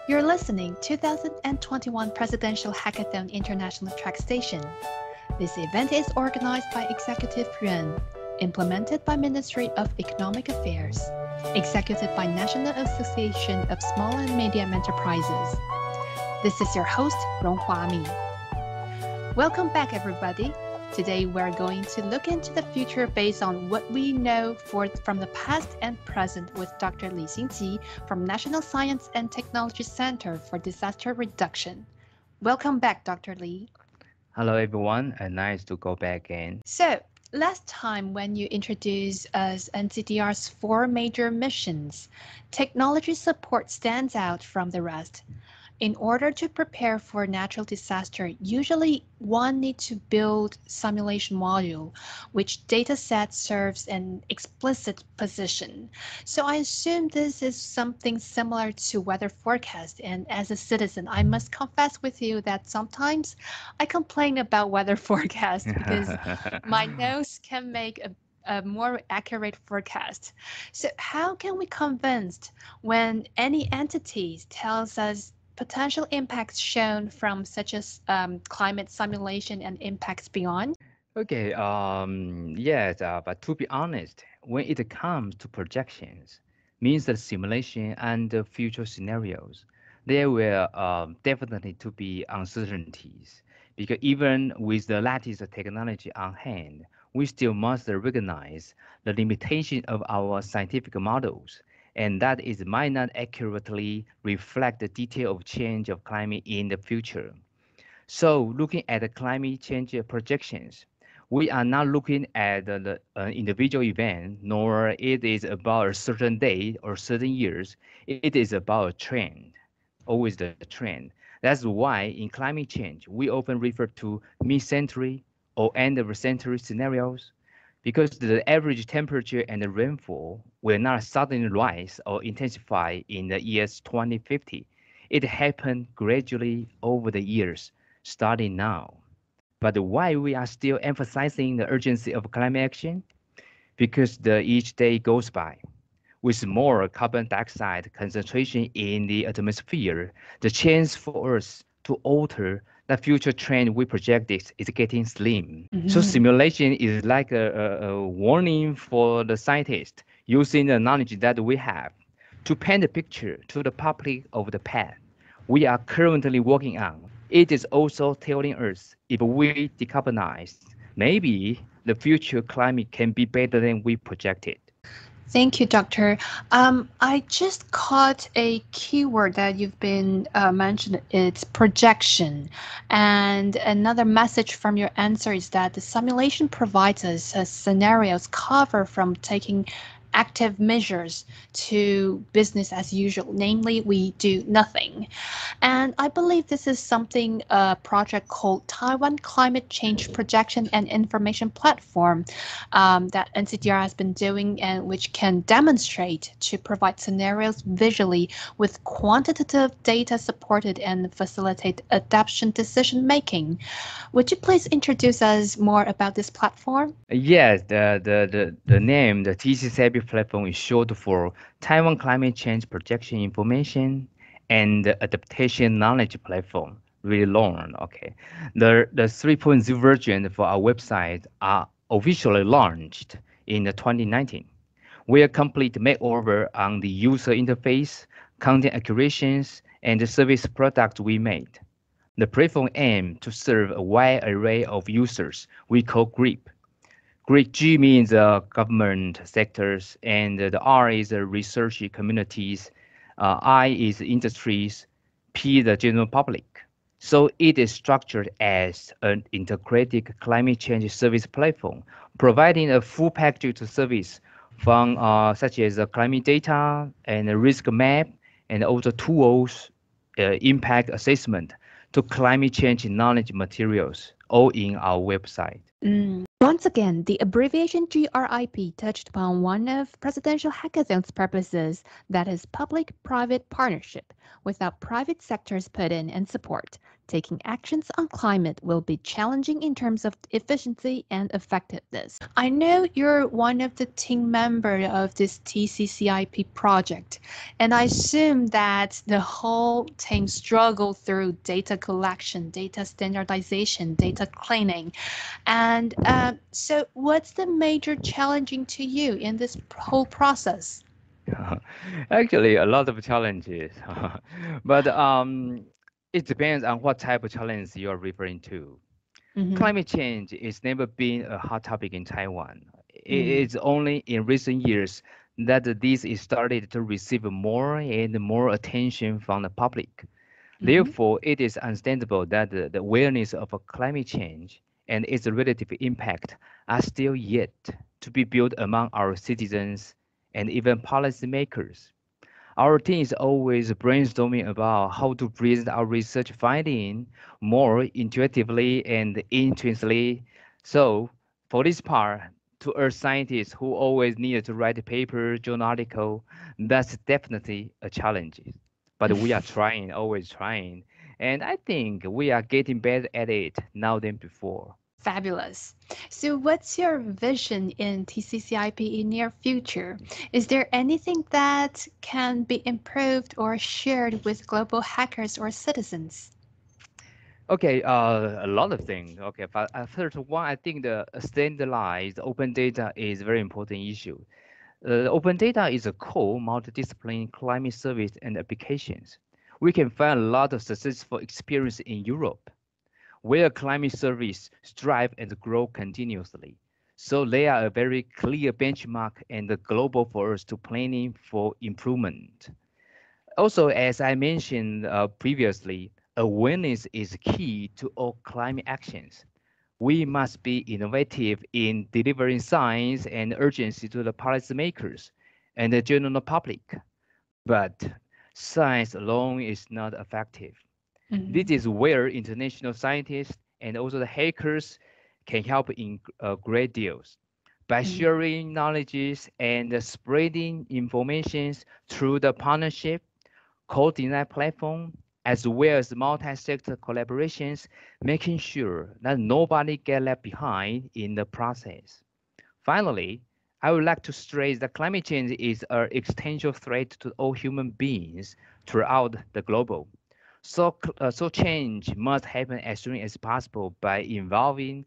You're listening 2021 Presidential Hackathon International Track Station. This event is organized by Executive Yuan, implemented by Ministry of Economic Affairs, executed by National Association of Small and Medium Enterprises. This is your host, Ronghua Mi. Welcome back, everybody. Today, we're going to look into the future based on what we know from the past and present with Dr. Li Xingqi from National Science and Technology Center for Disaster Reduction. Welcome back, Dr. Li. Hello, everyone, and nice to go back again. So, last time when you introduced us NCDR's 4 major missions, technology support stands out from the rest. In order to prepare for natural disaster, usually one needs to build simulation module, which dataset serves an explicit position. So I assume this is something similar to weather forecast. And as a citizen, I must confess with you that sometimes I complain about weather forecast because my nose can make a more accurate forecast. So how can we convince when any entity tells us potential impacts shown from such as climate simulation and impacts beyond? Okay, yes, but to be honest, when it comes to projections, means the simulation and the future scenarios, there will definitely to be uncertainties because even with the latest technology on hand, we still must recognize the limitation of our scientific models, and that is might not accurately reflect the detail of change of climate in the future. So, looking at the climate change projections, we are not looking at the individual event, nor it is about a certain day or certain years. It is about a trend, always the trend. That's why in climate change, we often refer to mid-century or end-of-century scenarios, because the average temperature and the rainfall will not suddenly rise or intensify in the years 2050. It happened gradually over the years starting now. But why we are still emphasizing the urgency of climate action? Because each day goes by with more carbon dioxide concentration in the atmosphere, the chance for us to alter the future trend we project is getting slim. So Mhm. simulation is like a warning for the scientist using the knowledge that we have to paint a picture to the public of the path we are currently working on. It is also telling us if we decarbonize, maybe the future climate can be better than we projected. Thank you, Doctor. I just caught a keyword that you've been mentioned. It's projection. And another message from your answer is that the simulation provides us a scenarios cover from taking active measures to business as usual, namely we do nothing. And I believe this is something a project called Taiwan Climate Change Projection and Information Platform that NCDR has been doing and which can demonstrate to provide scenarios visually with quantitative data supported and facilitate adaptation decision making. Would you please introduce us more about this platform? Yes, the name, the TC-SABI platform is short for Taiwan Climate Change Projection Information and Adaptation Knowledge Platform. Really long, okay. The 3.0 version for our website are officially launched in the 2019. We are complete makeover on the user interface, content accurations, and the service products we made. The platform aims to serve a wide array of users we call GRIP. Greek G means government sectors, and the R is research communities, I is industries, P the general public. So it is structured as an integrated climate change service platform, providing a full package of service from such as climate data and a risk map, and also tools, impact assessment to climate change knowledge materials, all in our website. Once again, the abbreviation GRIP touched upon one of Presidential Hackathon's purposes, that is public-private partnership, without private sectors put in and support. taking actions on climate will be challenging in terms of efficiency and effectiveness. I know you're one of the team members of this TCCIP project, and I assume that the whole team struggled through data collection, data standardization, data cleaning. And so what's the major challenging to you in this whole process? Actually, a lot of challenges, but it depends on what type of challenge you are referring to. Mhm. Climate change is never been a hot topic in Taiwan. Mm. It's only in recent years that this is started to receive more and more attention from the public. Mhm. Therefore, it is understandable that the awareness of a climate change and its relative impact are still yet to be built among our citizens and even policymakers. Our team is always brainstorming about how to present our research finding more intuitively and interestingly. So, for this part, to Earth scientists who always need to write a paper, journal article, that's definitely a challenge. But we are trying, always trying, and I think we are getting better at it now than before. Fabulous. So what's your vision in TCCIP in near future? Is there anything that can be improved or shared with global hackers or citizens? Okay, a lot of things. Okay, but first one, I think the standardized open data is a very important issue. Open data is a core multidisciplinary climate service and applications. We can find a lot of successful experience in Europe, where climate service strive and grow continuously. So they are a very clear benchmark and the global for us to planning for improvement. Also, as I mentioned previously, awareness is key to all climate actions. We must be innovative in delivering science and urgency to the policymakers and the general public. But science alone is not effective. This Mhm. is where international scientists and also the hackers can help in great deals. By Mhm. sharing knowledge and spreading information through the partnership, co-design platform, as well as multi-sector collaborations, making sure that nobody get left behind in the process. Finally, I would like to stress that climate change is an existential threat to all human beings throughout the globe. So change must happen as soon as possible by involving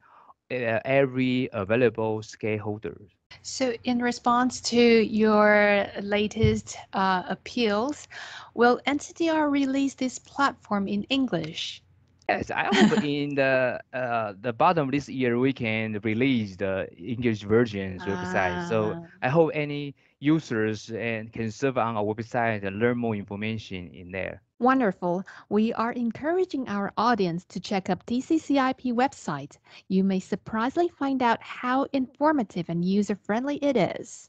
every available stakeholder. So in response to your latest appeals, will NCDR release this platform in English? Yes, I hope in the bottom of this year we can release the English version's website. So Ah. I hope any users and can serve on our website and learn more information in there. Wonderful. We are encouraging our audience to check up TCCIP website. You may surprisingly find out how informative and user-friendly it is.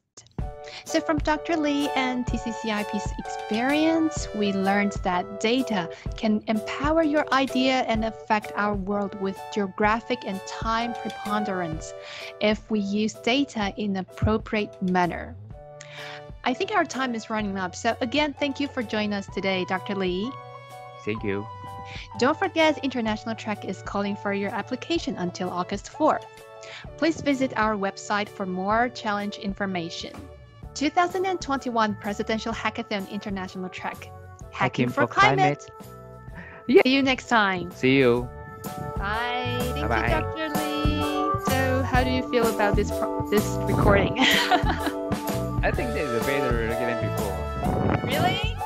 So from Dr. Lee and TCCIP's experience, we learned that data can empower your idea and affect our world with geographic and time preponderance if we use data in an appropriate manner. I think our time is running up. So again, thank you for joining us today, Dr. Lee. Thank you. Don't forget, International Track is calling for your application until August 4th. Please visit our website for more challenge information. 2021 Presidential Hackathon International Track. Hacking for Climate. Yeah. See you next time. See you. Bye. Thank Bye-bye. you, Dr. Lee. So, how do you feel about this recording? I think this is better than before. Really?